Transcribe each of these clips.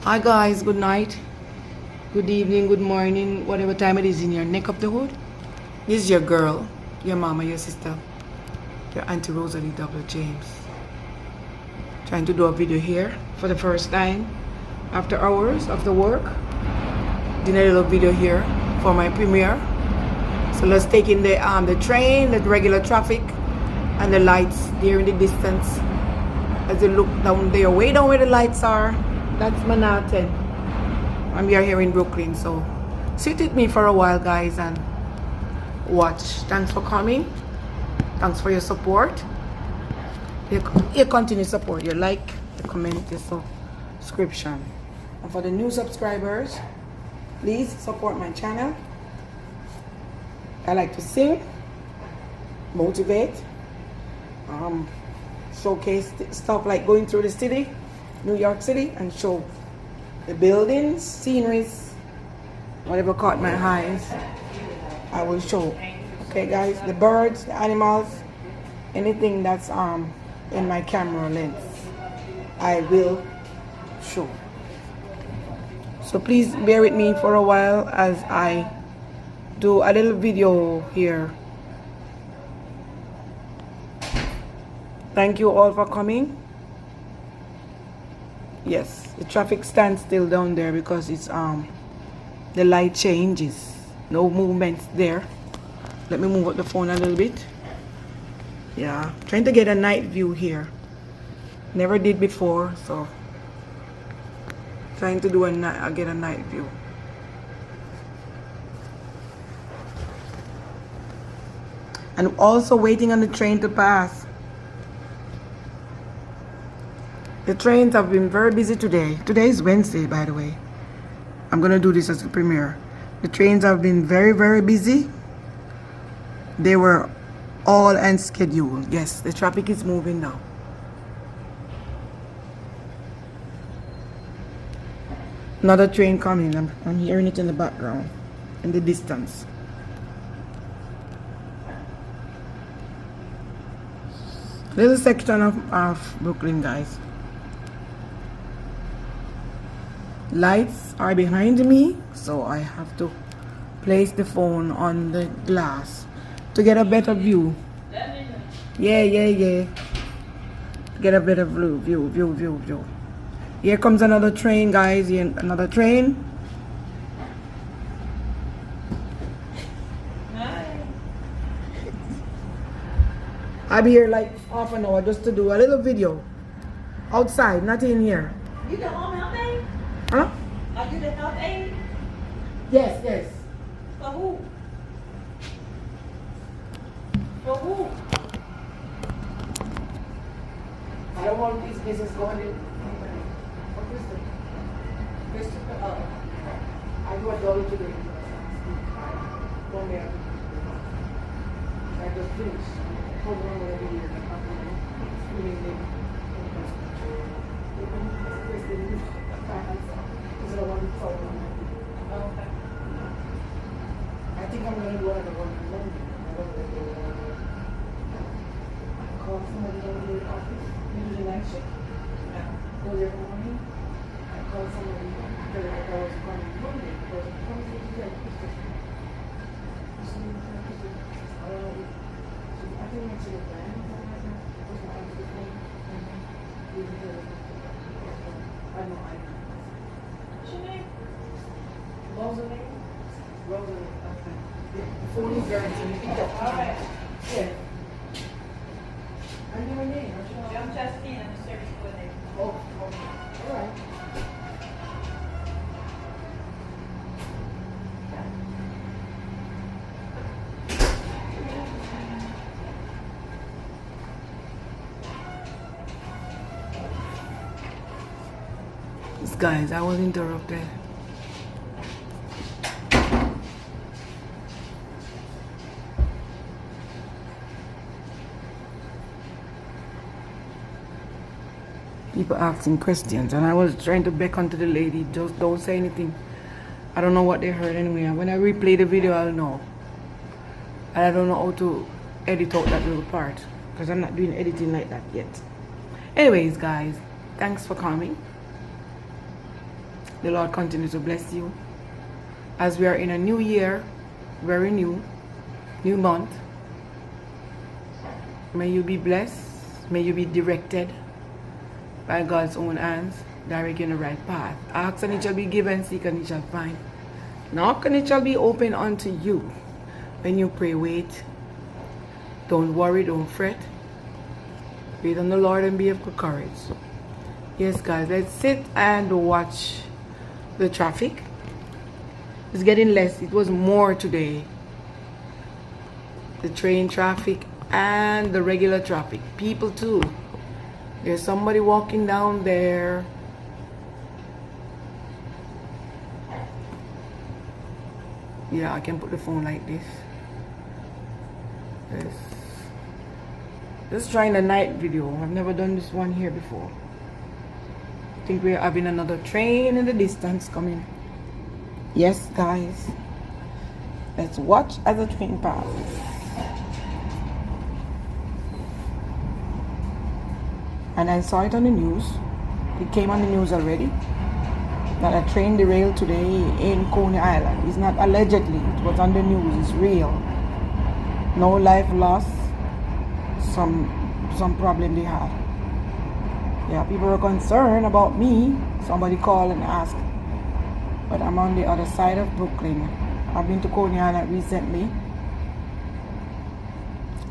Hi guys, good night, good evening, good morning, whatever time it is in your neck of the hood. This is your girl, your mama, your sister, your Auntie Rosalie W. James. Trying to do a video here for the first time after hours, after work. Doing a little video here for my premiere. So let's take in the train, the regular traffic, and the lights there in the distance. As you look down there, way down where the lights are, that's Manhattan. And we are here in Brooklyn, so sit with me for a while, guys, and watch. Thanks for coming. Thanks for your support. Your continued support, your like, your comment, your subscription. And for the new subscribers, please support my channel. I like to sing, motivate, showcase stuff like going through the city, New York City, and show the buildings, sceneries, whatever caught my eyes, I will show. Okay guys, the birds, the animals, anything that's in my camera lens, I will show. So please bear with me for a while as I do a little video here. Thank you all for coming. Yes, the traffic stands still down there because it's the light changes. No movements there. Let me move up the phone a little bit. Yeah, trying to get a night view here. Never did before, so trying to do get a night view. And also waiting on the train to pass. The trains have been very busy today. Today is Wednesday, by the way. I'm gonna do this as a premiere. The trains have been very, very busy. They were all on schedule. Yes, the traffic is moving now. Another train coming. I'm hearing it in the background, in the distance. Little section of Brooklyn, guys. Lights are behind me, so I have to place the phone on the glass to get a better view. Yeah. To get a better view. Here comes another train, guys. Here, another train. I'll be here like half an hour just to do a little video outside, not in here. You the home health aide? Huh? Are you the health aide? Yes. For who? For who? I don't want this business going in. I do a dollar today. Don't matter. I just finished. Hold on every year. I think I'm gonna do another one in London. Call somebody over the office. You do the night shift. Go there in the morning. I call somebody that I was coming Monday because I'm coming to the I don't know. I think it's a plan. I know. What's your name? Rosalie. Okay. The phone is guaranteed. You pick up. Alright. Yeah. I know her name. I'm Justine, I'm the service coordinator. Oh, okay. All right. Guys, I was interrupted. People asking questions, and I was trying to beckon to the lady, just don't say anything. I don't know what they heard anyway. When I replay the video, I'll know. And I don't know how to edit out that little part because I'm not doing editing like that yet. Anyways, guys, thanks for coming. The Lord continue to bless you. As we are in a new year, very new month, may you be blessed. May you be directed by God's own hands, direct you in the right path. Ask and it shall be given, seek and it shall find. Knock and it shall be open unto you. When you pray, wait. Don't worry, don't fret. Wait on the Lord and be of good courage. Yes, guys, let's sit and watch the traffic. It's getting less. It was more today. The train traffic and the regular traffic. People too. There's somebody walking down there. Yeah, I can put the phone like this. Yes. Just trying a night video. I've never done this one here before. I think we're having another train in the distance coming. Yes, guys. Let's watch as the train passes. And I saw it on the news. It came on the news already. That a train derailed today in Coney Island. It's not allegedly. It was on the news. It's real. No life lost. Some problem they had. Yeah, people were concerned about me. Somebody called and asked. But I'm on the other side of Brooklyn. I've been to Coney Island recently.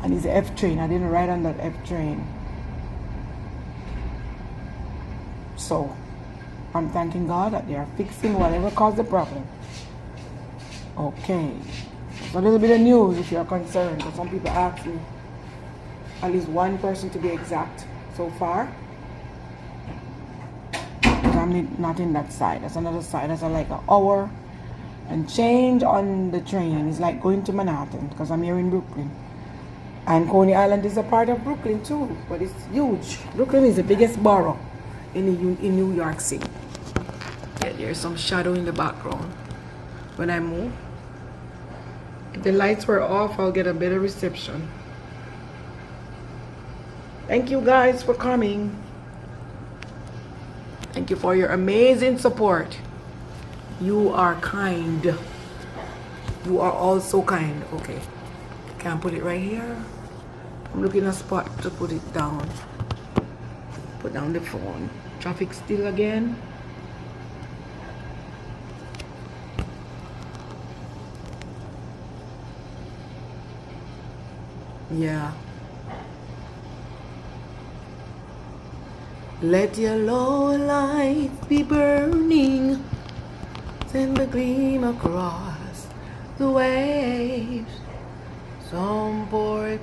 And it's the F train. I didn't ride on that F train. So, I'm thanking God that they are fixing whatever caused the problem. Okay. So a little bit of news if you're concerned. Because some people ask me. At least one person to be exact so far. But I'm not in that side. That's another side. That's like an hour and change on the train. It's like going to Manhattan because I'm here in Brooklyn. And Coney Island is a part of Brooklyn too. But it's huge. Brooklyn is the biggest borough in New York City. Yeah, there's some shadow in the background when I move. If the lights were off, I'll get a better reception. Thank you guys for coming. Thank you for your amazing support. You are kind. You are all so kind. Okay. Can't put it right here. I'm looking a spot to put it down. Put down the phone. Traffic still again. Yeah. Let your low light be burning, send the gleam across the waves. Some poor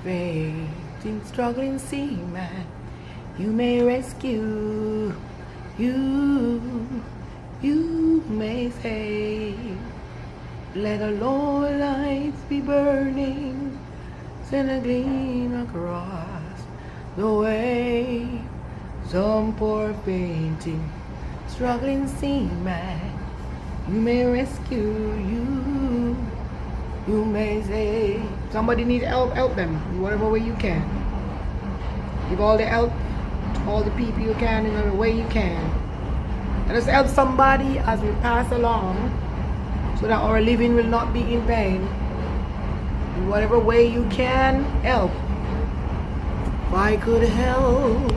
fainting, struggling seaman, you may rescue, you may save. Let the low lights be burning, send a gleam across the way. Some poor fainting, struggling seaman, you may rescue, you may say. Somebody need help, help them in whatever way you can. Give all the help to all the people you can in whatever way you can. Let us help somebody as we pass along so that our living will not be in vain. In whatever way you can, help. If I could help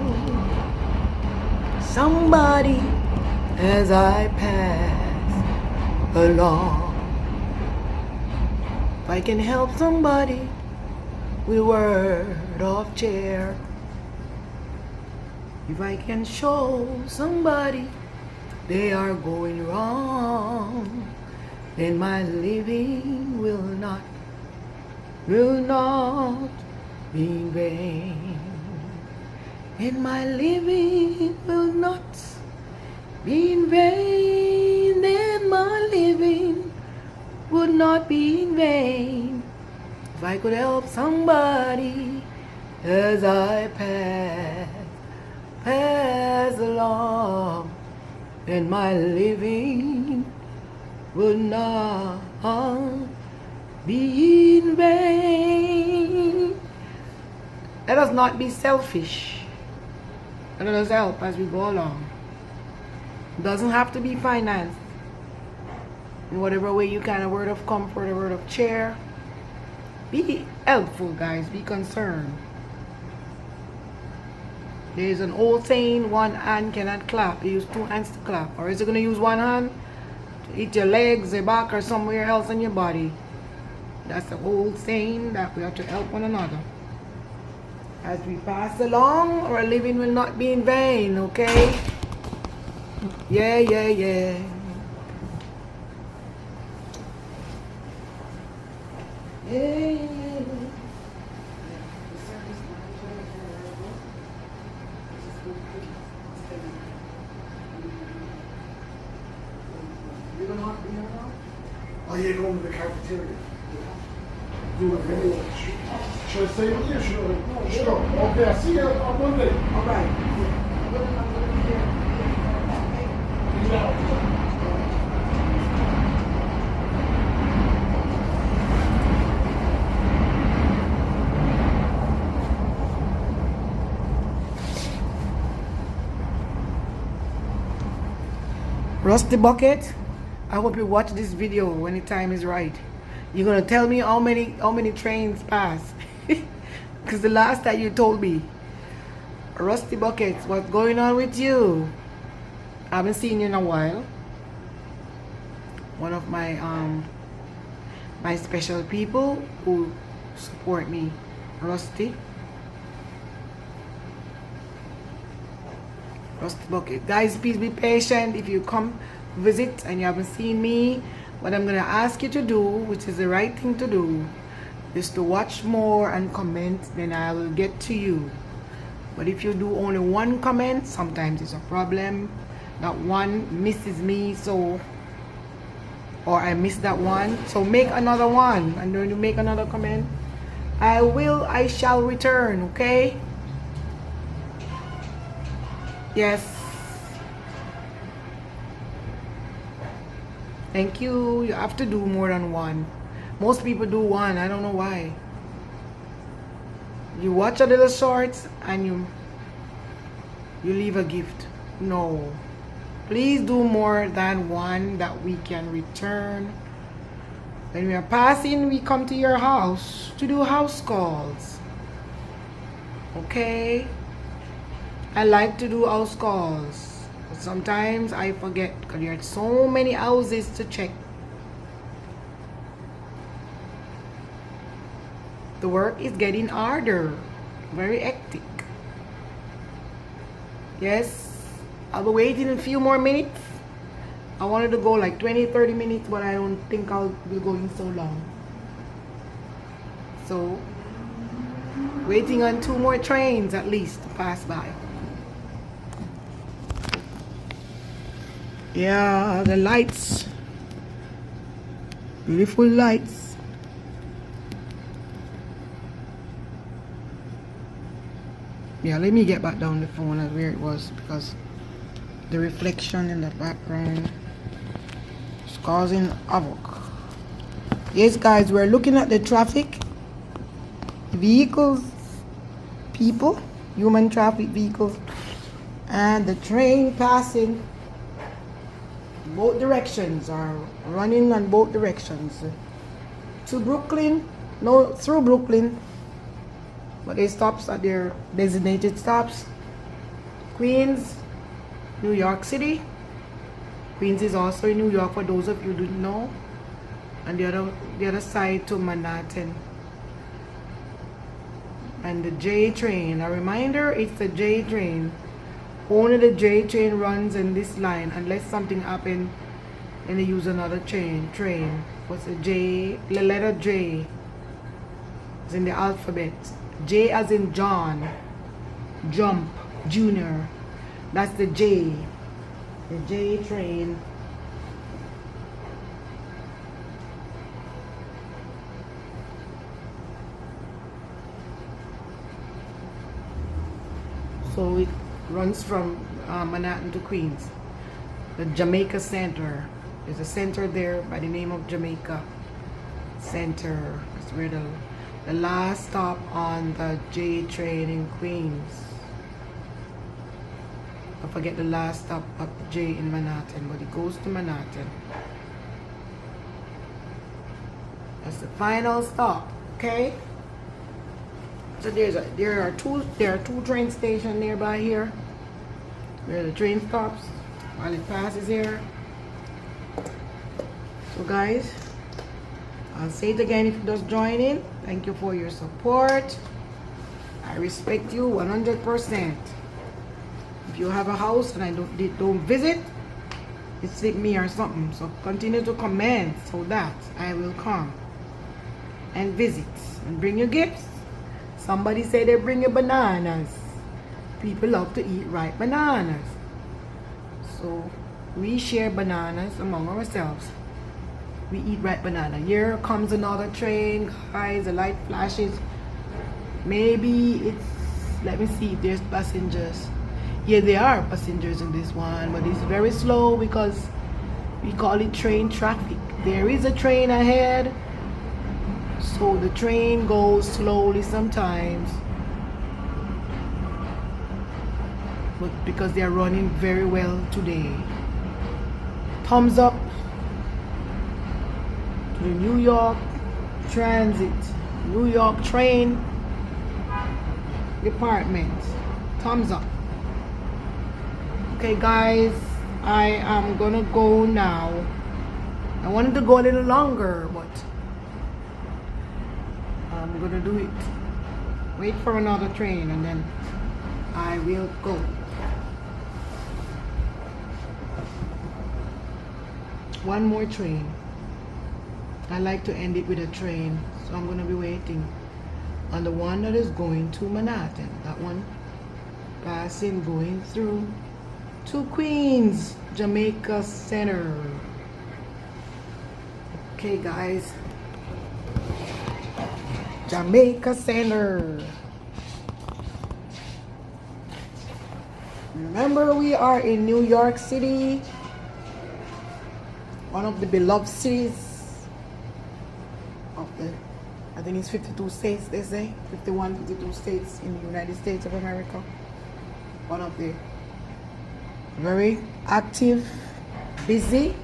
somebody as I pass along. If I can help somebody with a word of cheer. If I can show somebody they are going wrong, then my living will not be in vain. And my living will not be in vain. Then my living would not be in vain. If I could help somebody as I pass along, then my living would not be in vain. Let us not be selfish. And let us help as we go along. Doesn't have to be finance. In whatever way you can, a word of comfort, a word of cheer. Be helpful, guys. Be concerned. There's an old saying, one hand cannot clap. You use two hands to clap. Or is it going to use one hand to hit your legs, your back, or somewhere else in your body? That's the old saying that we have to help one another. As we pass along, our living will not be in vain, okay? Yeah, yeah, yeah. Yeah, yeah. Oh, yeah, going to the cafeteria. Do it anyway. Should I stay with you? Sure. Okay, I'll see you on Monday. All right. Rusty Bucket, I hope you watch this video when the time is right. You're gonna tell me how many trains pass. Because the last time you told me, Rusty Buckets, what's going on with you? I haven't seen you in a while. One of my my special people who support me, Rusty Bucket. Guys, please be patient if you come visit and you haven't seen me. What I'm gonna ask you to do, which is the right thing to do, is to watch more and comment, then I will get to you. But if you do only one comment, sometimes it's a problem. That one misses me, so, or I miss that one, so make another one. And when you make another comment, I shall return, okay? Yes. Thank you. You have to do more than one. Most people do one. I don't know why. You watch a little shorts and you leave a gift. No. Please do more than one that we can return. When we are passing, we come to your house to do house calls. Okay? I like to do house calls, but sometimes I forget because there are so many houses to check. The work is getting harder, very hectic. Yes, I'll be waiting a few more minutes. I wanted to go like 20-30 minutes, but I don't think I'll be going so long. So, waiting on 2 more trains at least to pass by. Yeah, the lights. Beautiful lights. Yeah, let me get back down the phone at where it was because the reflection in the background is causing havoc. Yes, guys, we're looking at the traffic. Vehicles, people, human traffic vehicles, and the train passing both directions, are running on both directions to Brooklyn, no, through Brooklyn, but they stops at their designated stops. Queens, New York City. Queens is also in New York for those of you who didn't know, and the other side to Manhattan. And the J train, a reminder, it's the J train. Only the J train runs in this line unless something happens and they use another train. What's the J? The letter J is in the alphabet. J as in John, jump, junior. That's the J. The J train. So it runs from Manhattan to Queens. The Jamaica Center. There's a center there by the name of Jamaica Center. It's where the last stop on the J train in Queens. I forget the last stop at J in Manhattan, but it goes to Manhattan. That's the final stop, okay? So there are two train stations nearby here. Where the train stops while it passes here. So guys, I'll say it again if you just join in. Thank you for your support. I respect you 100%. If you have a house and I don't visit, it's with me or something. So continue to comment so that I will come and visit and bring you gifts. Somebody say they bring you bananas. People love to eat ripe bananas. So we share bananas among ourselves. We eat ripe banana. Here comes another train, guys. The light flashes. Maybe it's, let me see if there's passengers. Yeah, there are passengers in this one, but it's very slow because we call it train traffic. There is a train ahead, so the train goes slowly sometimes, but because they are running very well today. Thumbs up to the New York Transit, New York Train Department. Thumbs up. Okay guys, I am gonna go now. I wanted to go a little longer, but I'm gonna do it. Wait for another train and then I will go. One more train. I like to end it with a train, so I'm gonna be waiting on the one that is going to Manhattan. That one passing, going through to Queens, Jamaica Center. Okay guys, Jamaica Center. Remember, we are in New York City, one of the beloved cities of the, I think it's 52 states, they say 52 states in the United States of America. One of the very active, busy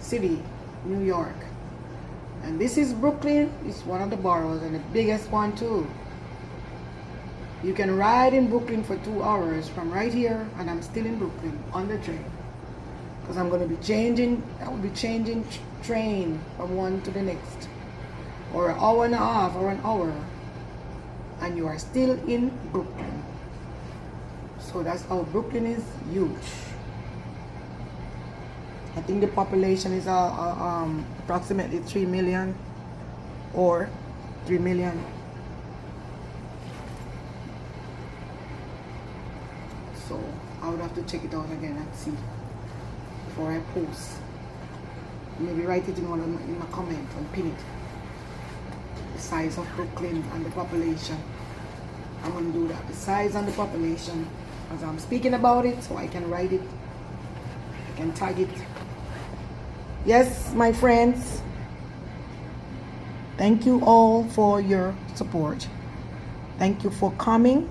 city, New York. And this is Brooklyn. It's one of the boroughs and the biggest one too. You can ride in Brooklyn for 2 hours from right here, and I'm still in Brooklyn on the train, because I'm going to be changing. I will be changing train from one to the next, or an hour and a half or an hour, and you are still in Brooklyn. So that's how Brooklyn is huge. I think the population is approximately 3 million or 3 million. So I would have to check it out again and see before I post. Maybe write it in one of my comments and pin it. The size of Brooklyn and the population. I'm going to do that. The size and the population, as I'm speaking about it, so I can write it, I can tag it. Yes, my friends, thank you all for your support. Thank you for coming.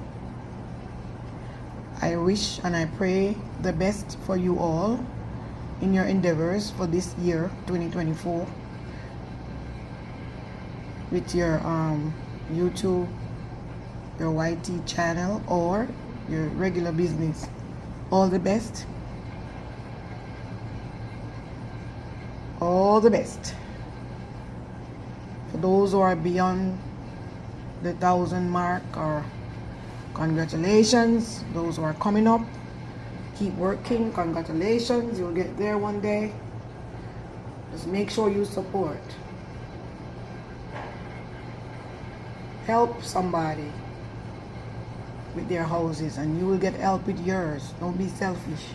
I wish and I pray the best for you all in your endeavors for this year 2024 with your YouTube, your YT channel, or your regular business. All the best. All the best. For those who are beyond the 1,000 mark, or congratulations. Those who are coming up, keep working. Congratulations, you'll get there one day. Just make sure you support. Help somebody with their houses and you will get help with yours. Don't be selfish.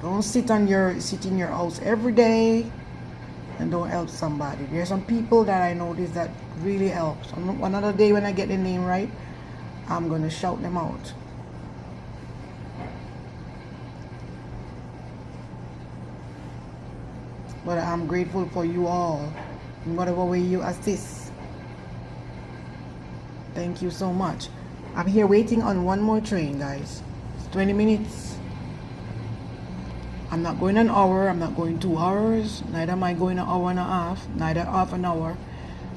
Don't sit in your house every day and don't help somebody. There's some people that I notice that really helps. Another day when I get the name right, I'm going to shout them out. But I'm grateful for you all in whatever way you assist. Thank you so much. I'm here waiting on one more train, guys. 20 minutes. I'm not going an hour, I'm not going 2 hours, neither am I going an hour and a half, neither half an hour.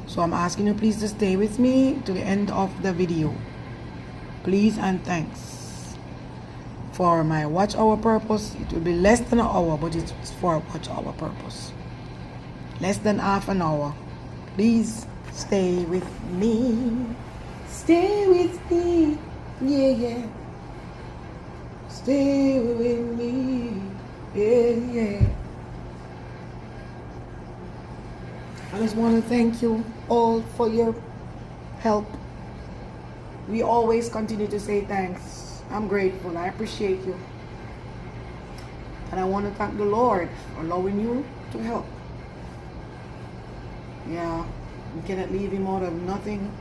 So I'm asking you please to stay with me to the end of the video. Please and thanks. For my watch hour purpose, it will be less than an hour, but it's for watch hour purpose. Less than half an hour. Please stay with me. Stay with me. Yeah, yeah. Stay with me. Yeah, yeah. I just want to thank you all for your help. We always continue to say thanks. I'm grateful. I appreciate you. And I want to thank the Lord for allowing you to help. Yeah, we cannot leave him out of nothing.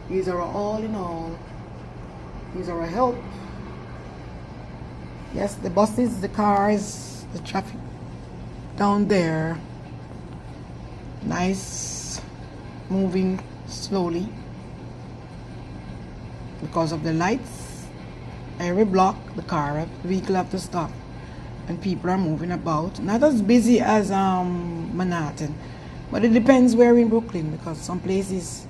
He's our all in all. He's our help. Yes, the buses, the cars, the traffic down there. Nice, moving slowly. Because of the lights, every block, the vehicle have to stop. And people are moving about. Not as busy as Manhattan. But it depends where in Brooklyn, because some places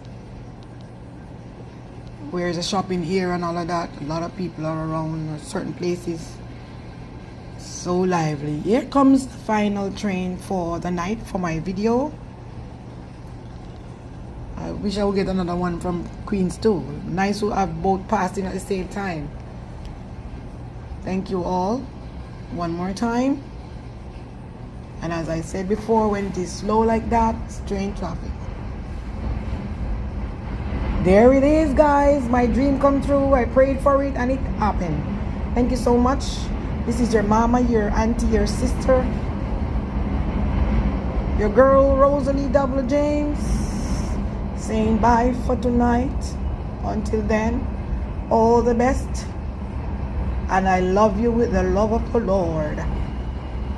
where there's a shopping here and all of that, a lot of people are around certain places. So lively. Here comes the final train for the night for my video. I wish I would get another one from Queens too. Nice to have both passing at the same time. Thank you all one more time. And as I said before, when it is slow like that, train traffic. There it is, guys. My dream come true. I prayed for it and it happened. Thank you so much. This is your mama, your auntie, your sister, your girl Rosalie W. James, saying bye for tonight. Until then, all the best. And I love you with the love of the Lord.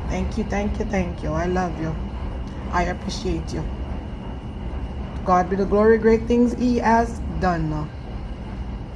Thank you, thank you, thank you. I love you. I appreciate you. God be the glory, great things he has done.